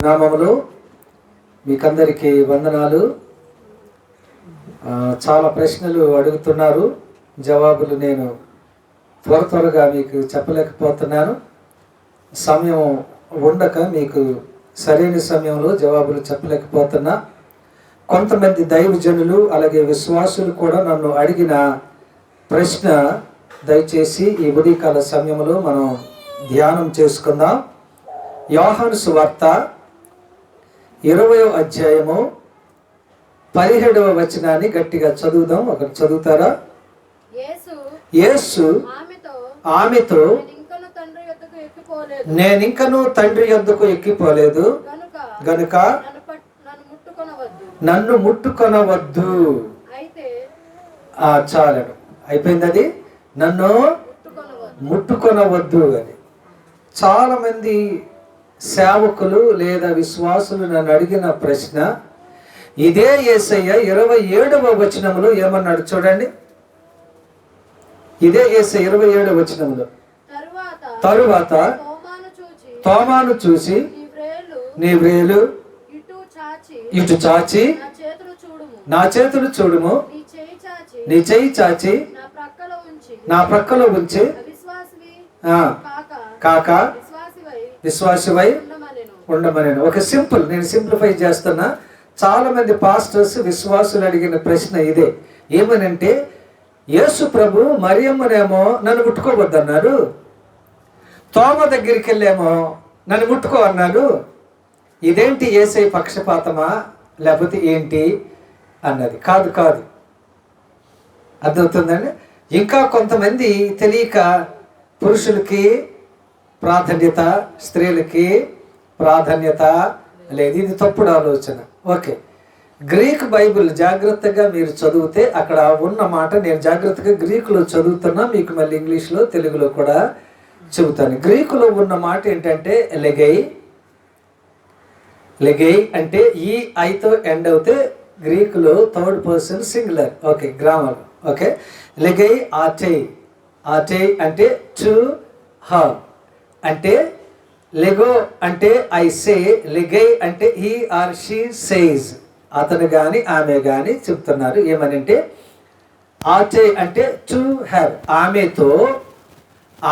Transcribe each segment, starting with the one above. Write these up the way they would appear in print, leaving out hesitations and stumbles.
నామములో మీకందరికీ వందనాలు. చాలా ప్రశ్నలు అడుగుతున్నారు, జవాబులు నేను త్వరగా మీకు చెప్పలేకపోతున్నాను. సమయం ఉండక మీకు సరైన సమయంలో జవాబులు చెప్పలేకపోతున్నా. కొంతమంది దైవజనులు అలాగే విశ్వాసులు కూడా నన్ను అడిగిన ప్రశ్న దయచేసి ఈ ఉదయకాల సమయంలో మనం ధ్యానం చేసుకుందాం. యోహాను సువార్త 20వ అధ్యాయము 17వ వచనాన్ని గట్టిగా చదువుదాం. ఒకటి చదువుతారా? యేసు ఆమెతో నేనింకను తండ్రి యొద్దకు ఎక్కిపోలేదు గనుక నన్ను ముట్టుకొనవద్దు. చాలను అయిపోయింది, అది నన్ను ముట్టుకొనవద్దు అని. చాలా మంది సేవకులు లేదా విశ్వాసులు నన్ను అడిగిన ప్రశ్న ఇదే. యేసయ్య 27వ వచనంలో ఏమన్నాడు చూడండి. ఇదే యేసయ్య 27వ వచనంలో, తరువాత తోమాను చూసి నీ వ్రేలు ఇటు చాచి నా చేతులు చూడుము, నీ చేయి చాచి నా ప్రక్కలో ఉంచి కాక విశ్వాసవై ఉండమని. ఒక నేను సింప్లిఫై చేస్తున్నా. చాలా మంది పాస్టర్స్ విశ్వాసులు అడిగిన ప్రశ్న ఇదే. ఏమనంటే, యేసు ప్రభు మరియమ్మనేమో నన్ను ముట్టుకోవద్దన్నారు, తోమ దగ్గరికి వెళ్ళేమో నన్ను ముట్టుకో అన్నాడు. ఇదేంటి, యేసయ్య పక్షపాతమా లేకపోతే ఏంటి అన్నది. కాదు అర్థమవుతుందండి. ఇంకా కొంతమంది తెలియక పురుషులకి ప్రాధాన్యత, స్త్రీలకి ప్రాధాన్యత లేదు. ఇది తప్పుడు ఆలోచన. ఓకే, గ్రీక్ బైబిల్ జాగ్రత్తగా మీరు చదివితే అక్కడ ఉన్న మాట నేను జాగ్రత్తగా గ్రీకులో చదువుతున్నా, మీకు మళ్ళీ ఇంగ్లీష్లో తెలుగులో కూడా చెబుతాను. గ్రీకులో ఉన్న మాట ఏంటంటే లెగై అంటే ఈ ఐతో ఎండ్ అవుతే గ్రీకులో third person singular. Okay, grammar. Okay, లెగై ఆటే అంటే టు హర్ అంటే లెగో అంటే ఐ సే, లెగై అంటే హీ ఆర్ షీ సేజ్, అతను కానీ ఆమె కానీ చెప్తున్నారు. ఏమనంటే ఆటే అంటే టు హర్, ఆమెతో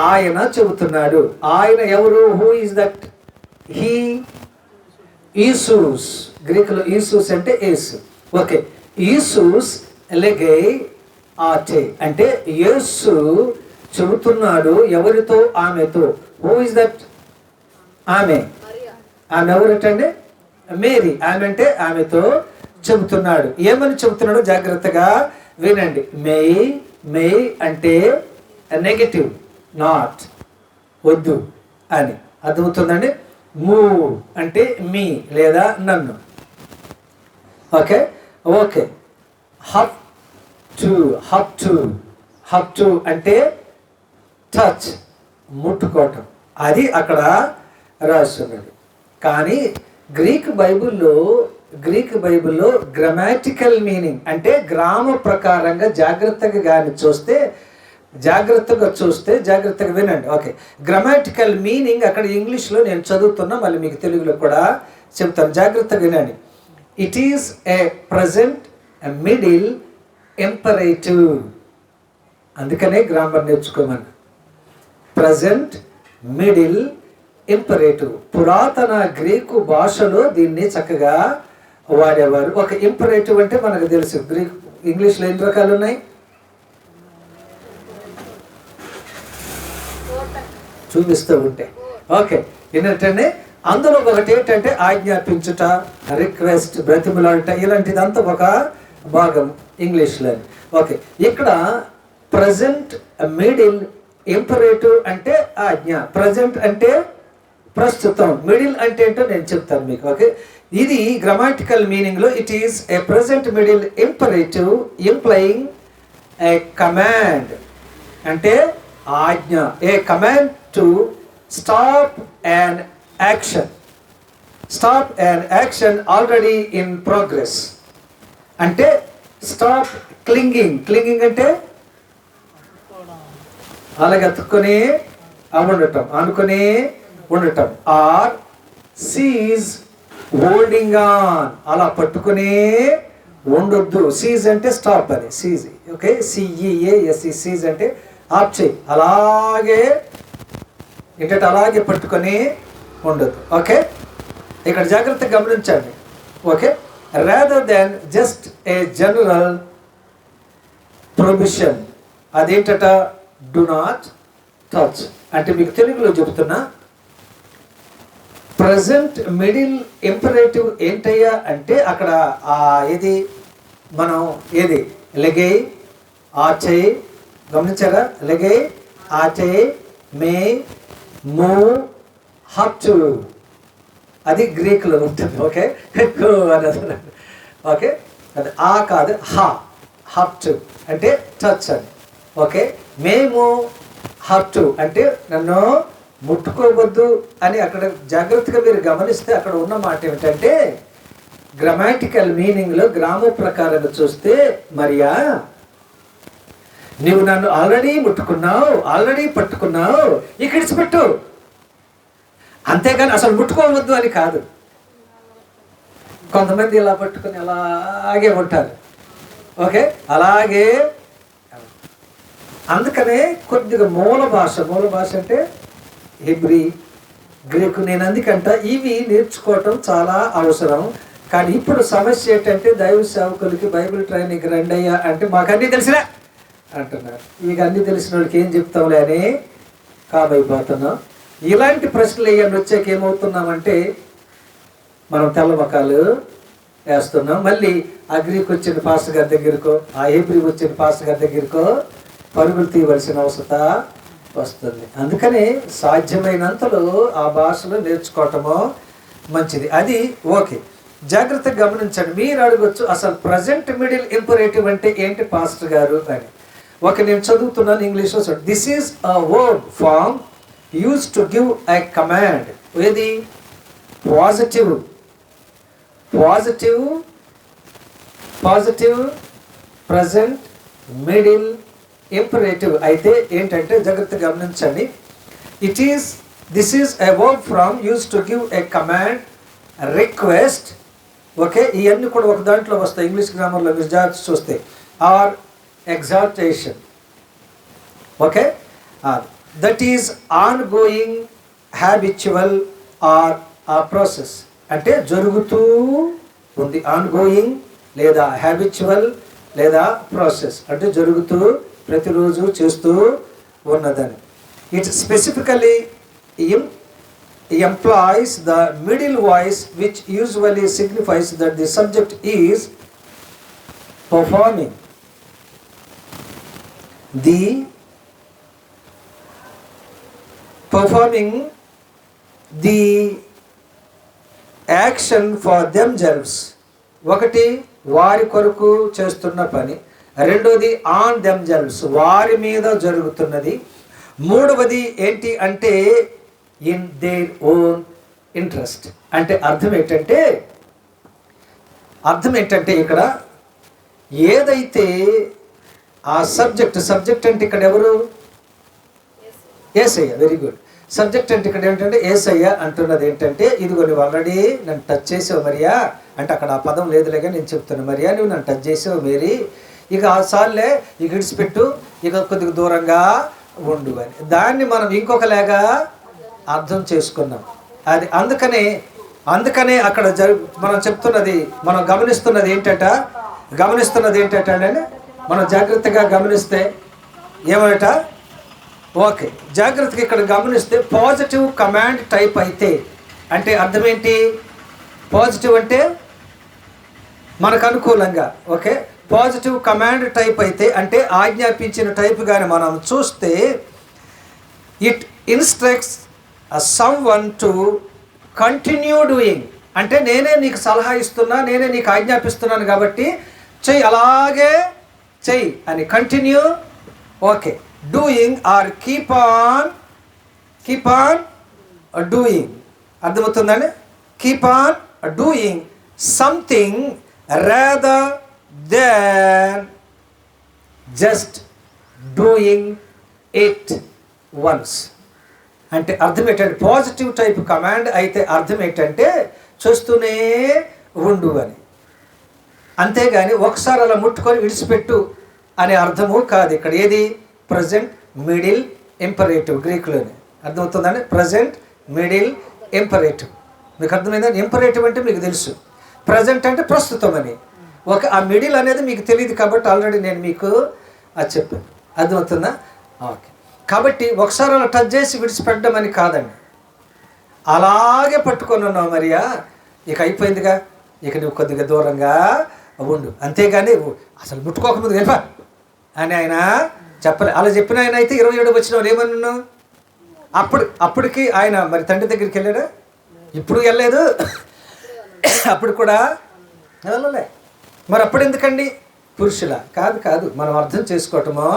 ఆయన చెబుతున్నాడు. ఆయన ఎవరు? Who is that? హీ ఈసూస్. గ్రీకులో ఈసూస్ అంటే యేసు. ఓకే, ఈసూస్ లెగై ఆటే అంటే యేసు చెబుతున్నాడు ఎవరితో? ఆమెతో. Who is that? ఆమె ఎవరటండి? మేరీ. ఆమె అంటే ఆమెతో చెబుతున్నాడు. ఏమని చెబుతున్నాడు జాగ్రత్తగా వినండి. మే అంటే నెగటివ్, నాట్, వద్దు అని అర్థమవుతుందండి. మూవ్ అంటే మీ లేదా నన్ను. ఓకే హప్ టు అంటే టచ్, ముట్టుకోవటం. అది అక్కడ రాస్తున్నది. కానీ గ్రీక్ బైబిల్లో గ్రామాటికల్ మీనింగ్ అంటే గ్రామ ప్రకారంగా జాగ్రత్తగా వినండి. ఓకే, గ్రామాటికల్ మీనింగ్ అక్కడ ఇంగ్లీష్లో నేను చదువుతున్నా, మళ్ళీ మీకు తెలుగులో కూడా చెప్తాను. జాగ్రత్తగా వినండి. It is a present middle imperative. అందుకనే గ్రామర్ నేర్చుకోమని. Present middle imperative. పురాతన గ్రీకు భాషలో దీన్ని చక్కగా వాడేవారు. ఒక ఇంపరేటివ్ అంటే మనకు తెలుసు, ఇంగ్లీష్లో ఎన్ని రకాలు ఉన్నాయి చూపిస్తూ ఉంటే. ఓకే, ఏంటంటే అందులో ఒకటి ఏంటంటే ఆజ్ఞాపించుట, రిక్వెస్ట్, బ్రతిమలాడుట, ఇలాంటిదంతా ఒక భాగం ఇంగ్లీష్లో. ఓకే, ఇక్కడ ప్రజెంట్ మిడిల్ ఇంపరేటివ్ అంటే ఆజ్ఞ, ప్రజెంట్ అంటే ప్రస్తుతం, మిడిల్ అంటే ఏంటో నేను చెప్తాను మీకు. ఓకే, ఇది గ్రామాటికల్ మీనింగ్లో it is a present middle imperative implying a command అంటే ఆజ్ఞ. A command to stop an action already in progress. అంటే స్టాప్ క్లింగింగ్ అంటే అలాగే అనుకుని ఉండటం. ఆర్ సీజ్ హోల్డింగ్ ఆన్, అలా పట్టుకునే ఉండొద్దు. సీజ్ అంటే స్టాప్ అని, సీజ్. ఓకే, సిఈఏఎస్ఈ, సీజ్ అంటే ఆప్ చేయి. అలాగే ఏంటంటే అలాగే పట్టుకొని ఉండొద్దు. ఓకే, ఇక్కడ జాగ్రత్తగా గమనించండి. Okay, rather than just a general provision. అదేంటట, డు నాట్ టచ్. అంటే మీకు తెలుగులో చెబుతున్నా, ప్రజెంట్ మిడిల్ ఇంపరేటివ్ ఏంటయ్యా అంటే అక్కడ ఏది మనం ఏది లెగై ఆచేయి, గమనించారా? లెగై ఆచేయి మే మూవ్ హట్, అది గ్రీక్లో ఉంటుంది. ఓకే, అని. ఓకే, అది ఆ కాదు, హట్ అంటే టచ్ అని. ఓకే, మేము హట్ అంటే నన్ను ముట్టుకోవద్దు అని. అక్కడ జాగ్రత్తగా మీరు గమనిస్తే అక్కడ ఉన్న మాట ఏమిటంటే, గ్రామాటికల్ మీనింగ్లో గ్రామ ప్రకారంగా చూస్తే, మరియా నువ్వు నన్ను ఆల్రెడీ ముట్టుకున్నావు, ఆల్రెడీ పట్టుకున్నావు, ఇడిచిపెట్టు. అంతేగాని అసలు ముట్టుకోవద్దు అని కాదు. కొంతమంది ఇలా పట్టుకుని అలాగే ఉంటారు. ఓకే, అలాగే. అందుకనే కొద్దిగా మూల భాష అంటే హెబ్రీ, గ్రీకు. నేను అందుకంట ఇవి నేర్చుకోవటం చాలా అవసరం. కానీ ఇప్పుడు సమస్య ఏంటంటే, దైవ సేవకులకి బైబిల్ ట్రైనింగ్ రండి అయ్యా అంటే మాకు అన్నీ తెలిసినా అంటున్నారు. ఇక అన్నీ తెలిసిన వాళ్ళకి ఏం చెప్తాంలే అని కాబైపోతున్నాం. ఇలాంటి ప్రశ్నలు అయ్యాన్ని వచ్చాక ఏమవుతున్నామంటే, మనం తెల్లమకాలు వేస్తున్నాం. మళ్ళీ ఆ గ్రీక్ వచ్చిన పాస్టర్ గారి దగ్గరకో, ఆ హెబ్రీ వచ్చిన పాస్టర్ గారి దగ్గరకో పరుగులు తీయవలసిన అవసరం వస్తుంది. అందుకని సాధ్యమైనంతలో ఆ భాషలో నేర్చుకోవటమో మంచిది. అది ఓకే, జాగ్రత్తగా గమనించండి. మీరు అడగొచ్చు, అసలు ప్రజెంట్ మిడిల్ ఇంపరేటివ్ అంటే ఏంటి పాస్టర్ గారు అని. ఓకే, నేను చదువుతున్నాను ఇంగ్లీష్లో. This is a verb form use to give a command. ఏది? పాజిటివ్ ప్రజెంట్ మిడిల్ ఇంపరేటివ్ అయితే ఏంటంటే, జాగ్రత్తగా గమనించండి. This is a verb from use to give a command, request. Okay, ఇవన్నీ కూడా ఒక దాంట్లో వస్తాయి ఇంగ్లీష్ గ్రామర్లో మీరు జాగ్రత్త చూస్తే. Or exaltation. Okay, that is ongoing, habitual or a process. అంటే జరుగుతూ ఉంది. ఆన్ గోయింగ్ లేదా హ్యాబిచువల్ లేదా ప్రాసెస్ అంటే జరుగుతూ ప్రతిరోజు చేస్తూ ఉన్నదని. It specifically employs the middle voice, which usually signifies that the subject is performing the action for themselves. ఒకటి వారి కొరకు చేస్తున్న పని, రెండోది ఆన్ themselves వారి మీద జరుగుతున్నది, మూడవది ఏంటి అంటే ఇన్ దేర్ ఓన్ ఇంట్రెస్ట్. అంటే అర్థం ఏంటంటే ఇక్కడ ఏదైతే ఆ సబ్జెక్ట్ అంటే ఇక్కడ ఎవరు? యేసయ్య. Very good. సబ్జెక్ట్ అంటే ఇక్కడ ఏంటంటే యేసయ్య అంటున్నది ఏంటంటే, ఇదిగో నువ్వు ఆల్రెడీ నన్ను టచ్ చేసావు మరియా అంటే, అక్కడ ఆ పదం లేదులేగా నేను చెప్తున్నా, మరియా నువ్వు నన్ను టచ్ చేసావు మేరీ, ఇక ఆ సార్లే ఇక విడిచిపెట్టు, ఇక కొద్దిగా దూరంగా ఉండు అని. దాన్ని మనం ఇంకొకలాగా అర్థం చేసుకున్నాం. అది అందుకనే అక్కడ మనం చెప్తున్నది, మనం గమనిస్తున్నది ఏంటంటే మనం జాగ్రత్తగా గమనిస్తే ఏమట, ఓకే జాగ్రత్తగా ఇక్కడ గమనిస్తే పాజిటివ్ కమాండ్ టైప్ అయితే అంటే అర్థం ఏంటి? పాజిటివ్ అంటే మనకు అనుకూలంగా. ఓకే, పాజిటివ్ కమాండ్ టైప్ అయితే అంటే ఆజ్ఞాపించిన టైప్ కానీ మనం చూస్తే, it instructs someone to continue doing. అంటే నేనే నీకు సలహా ఇస్తున్నా, నేనే నీకు ఆజ్ఞాపిస్తున్నాను కాబట్టి చెయ్యి, అలాగే చెయ్యి అని. Continue. Okay, doing or keep on doing. అర్థమవుతుందండి? Keep on doing something rather than just doing it once. అంటే అర్థం ఏంటంటే, పాజిటివ్ టైప్ కమాండ్ అయితే అర్థం ఏంటంటే, చూస్తూనే ఉండు అని. అంతేగాని ఒకసారి అలా ముట్టుకొని విడిచిపెట్టు అనే అర్థము కాదు ఇక్కడ. ఏది? ప్రజెంట్ మిడిల్ ఇంపరేటివ్ గ్రీకులోనే. అర్థమవుతుందండి? Present middle imperative. మీకు అర్థమైందండి? ఇంపరేటివ్ అంటే మీకు తెలుసు, ప్రజెంట్ అంటే ప్రస్తుతం అని. ఆ మిడిల్ అనేది మీకు తెలియదు కాబట్టి ఆల్రెడీ నేను మీకు అది చెప్పాను. అర్థమవుతుందా? ఓకే. కాబట్టి ఒకసారి అలా టచ్ చేసి విడిచిపెట్టడం అని కాదండి. అలాగే పట్టుకొని ఉన్నావు మరియా, ఇక అయిపోయిందిగా, ఇక నువ్వు కొద్దిగా దూరంగా ఉండు, అంతేగాని అసలు ముట్టుకోకముందు వెళ్ళా అని ఆయన చెప్పలే. అలా చెప్పిన ఆయన అయితే 27 వచ్చిన వాళ్ళు ఏమన్నాను? అప్పటికి ఆయన మరి తండ్రి దగ్గరికి వెళ్ళాడా? ఇప్పుడు వెళ్ళలేదు, అప్పుడు కూడా వెళ్ళలే. మరి అప్పుడు ఎందుకండి? పురుషుల కాదు, మనం అర్థం చేసుకోవటమో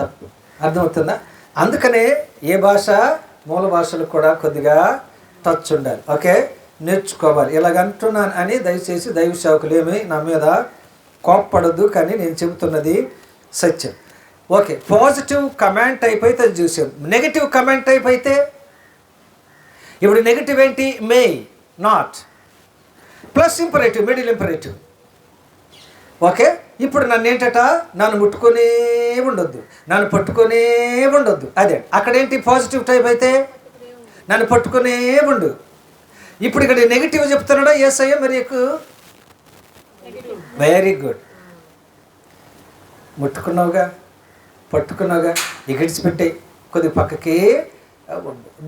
తప్పు. అర్థమవుతుందా? అందుకనే ఏ భాష, మూల భాషలు కూడా కొద్దిగా టచ్ ఉండాలి. ఓకే, నేర్చుకోవాలి. ఇలాగంటున్నాను అని దయచేసి దైవ సేవకులు ఏమి నా మీద కోప్పడద్దు, కానీ నేను చెబుతున్నది సత్యం. ఓకే, పాజిటివ్ కమెంట్ టైప్ అయితే అది చూసాం. నెగిటివ్ కమెంట్ టైప్ అయితే ఇప్పుడు నెగిటివ్ ఏంటి? మే, not, plus imperative, middle imperative. Okay, ఇప్పుడు నన్ను ముట్టుకొనే ఉండొద్దు, నన్ను పట్టుకొనే ఉండొద్దు. అదే అక్కడేంటి? పాజిటివ్ టైప్ అయితే నన్ను పట్టుకొనే ఉండు. ఇప్పుడు ఇక్కడ నెగిటివ్ చెప్తున్నాడా యేసయ్య? మరి వెరీ గుడ్. ముట్టుకున్నావుగా, పట్టుకున్నావుగా, ఎగిడిచిపెట్టాయి కొద్ది పక్కకి.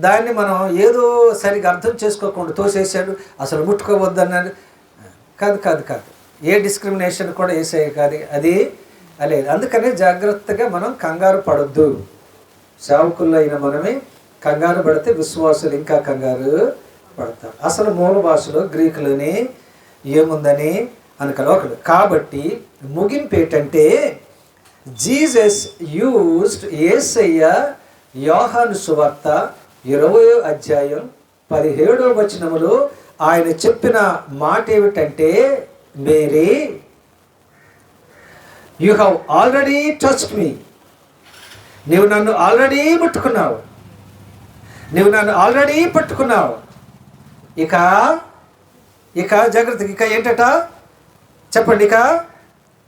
దాన్ని మనం ఏదో సరిగా అర్థం చేసుకోకుండా తోసేసాడు, అసలు ముట్టుకోవద్దు అన్నాడు. కాదు, ఏ డిస్క్రిమినేషన్ కూడా యేసయ్య కాదు అది లేదు. అందుకనే జాగ్రత్తగా మనం కంగారు పడొద్దు. సేవకుల్లో అయిన మనమే కంగారు పడితే విశ్వాసులు ఇంకా కంగారు పడతారు. అసలు మూల భాషలో గ్రీకులోని ఏముందని అనుకోవాలి. కాబట్టి ముగింపు ఏంటంటే, జీసస్ యూజ్డ్, యేసయ్య యోహాను సువార్త 20వ అధ్యాయం 17వ వచనములో ఆయన చెప్పిన మాట ఏమిటంటే, Mary, you have already touched me. నీవు నన్ను ఆల్రెడీ ముట్టుకున్నావు, నువ్వు నన్ను ఆల్రెడీ పట్టుకున్నావు. ఇక జాగ్రత్త. ఇక ఏంటట చెప్పండి? ఇక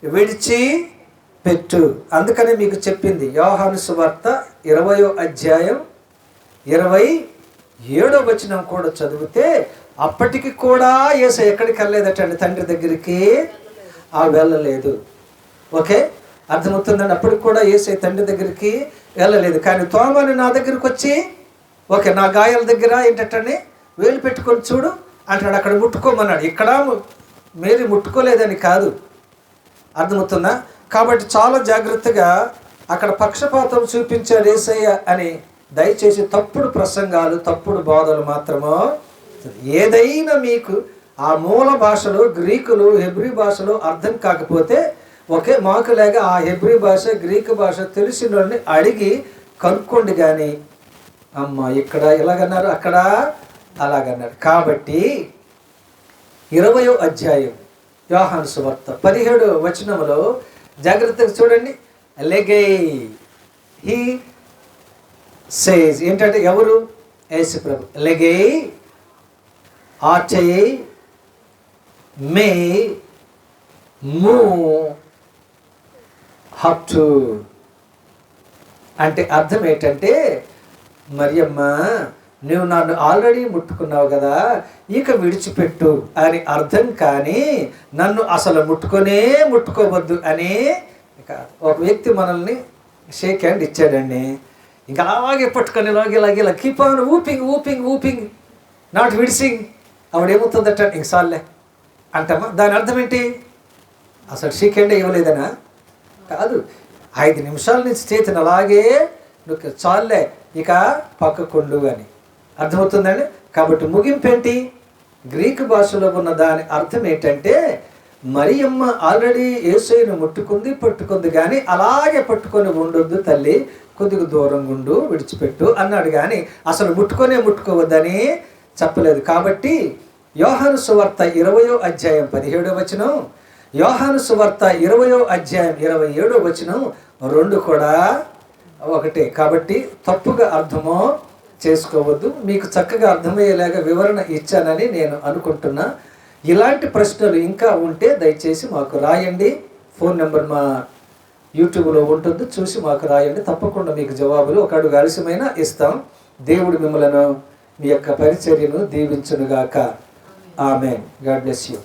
విడిచి పెట్టు. అందుకనే మీకు చెప్పింది యోహాను సువార్త 20వ అధ్యాయం 27వ వచనం కూడా చదివితే, అప్పటికి కూడా యేసయ్య ఎక్కడికి వెళ్ళలేదటండి, తండ్రి దగ్గరికి వెళ్ళలేదు. ఓకే, అర్థమవుతుందండి? అప్పటికి కూడా యేసయ్య తండ్రి దగ్గరికి వెళ్ళలేదు. కానీ తోమాను నా దగ్గరికి వచ్చి, ఓకే, నా గాయాల దగ్గర ఏంటంటే వేలు పెట్టుకొని చూడు అంటాడు, అక్కడ ముట్టుకోమన్నాడు. ఇక్కడ మేరీ ముట్టుకోలేదని కాదు. అర్థమవుతుందా? కాబట్టి చాలా జాగ్రత్తగా అక్కడ పక్షపాతం చూపించాడు యేసయ్య అని. దయచేసి తప్పుడు ప్రసంగాలు, తప్పుడు బోధలు మాత్రమో, ఏదైనా మీకు ఆ మూల భాషలో, గ్రీకులు, హెబ్రీ భాషలో అర్థం కాకపోతే, ఓకే, మాకు లేక ఆ హెబ్రీ భాష, గ్రీకు భాష తెలిసిన వాళ్ళని అడిగి కనుక్కోండి. కానీ అమ్మ ఇక్కడ ఇలాగన్నారు, అక్కడ అలాగన్నారు. కాబట్టి 20వ అధ్యాయం యోహాను సువార్త 17వ వచనంలో జాగ్రత్తగా చూడండి. లెగై, హీ సేజ్, ఏంటంటే ఎవరు? యేసు ప్రభు. లెగై ఆర్చై మే మూ హప్టు అంటే అర్థం ఏంటంటే, మరియమ్మ, నువ్వు నన్ను ఆల్రెడీ ముట్టుకున్నావు కదా, ఇక విడిచిపెట్టు అని అర్థం. కానీ నన్ను అసలు ముట్టుకోవద్దు అని కాదు. ఒక వ్యక్తి మనల్ని షేక్ హ్యాండ్ ఇచ్చాడండి, ఇంకా అలాగే పట్టుకొని ఇలాగే కీప్ ఆన్ ఊపింగ్ నాట్ విడిసింగ్. ఆవిడేమవుతుందట, ఇంక సార్లే అంటామా? దాని అర్థం ఏంటి? అసలు షేక్ హ్యాండ్ ఇవ్వలేదనా? కాదు, 5 నిమిషాల నుంచి చేతిని అలాగే నువ్వు చాలే, ఇక పక్కకుండు అని అర్థమవుతుందండి. కాబట్టి ముగింపు ఏంటి? గ్రీకు భాషలో ఉన్న దాని అర్థం ఏంటంటే, మరియమ్మ ఆల్రెడీ యేసయ్యను పట్టుకుంది కానీ అలాగే పట్టుకొని ఉండొద్దు తల్లి, కొద్దిగా దూరంగా ఉండు, విడిచిపెట్టు అన్నాడు. కానీ అసలు ముట్టుకోవద్దని చెప్పలేదు. కాబట్టి యోహాను సువార్త 20వ అధ్యాయం 17వ వచనం, యోహాను సువార్త 20వ అధ్యాయం 27వ వచనం 2 కూడా ఒకటే. కాబట్టి తప్పుగా అర్థమో చేసుకోవద్దు. మీకు చక్కగా అర్థమయ్యేలాగా వివరణ ఇచ్చానని నేను అనుకుంటున్నా. ఇలాంటి ప్రశ్నలు ఇంకా ఉంటే దయచేసి మాకు రాయండి. ఫోన్ నెంబర్ మా యూట్యూబ్లో ఉంటుంది, చూసి మాకు రాయండి. తప్పకుండా మీకు జవాబులు ఒక అడుగు ఆలస్యమైనా ఇస్తాం. దేవుడు మిమ్మలను మీ యొక్క పరిచర్యను దీవించునుగాక. ఆమేన్. God bless you.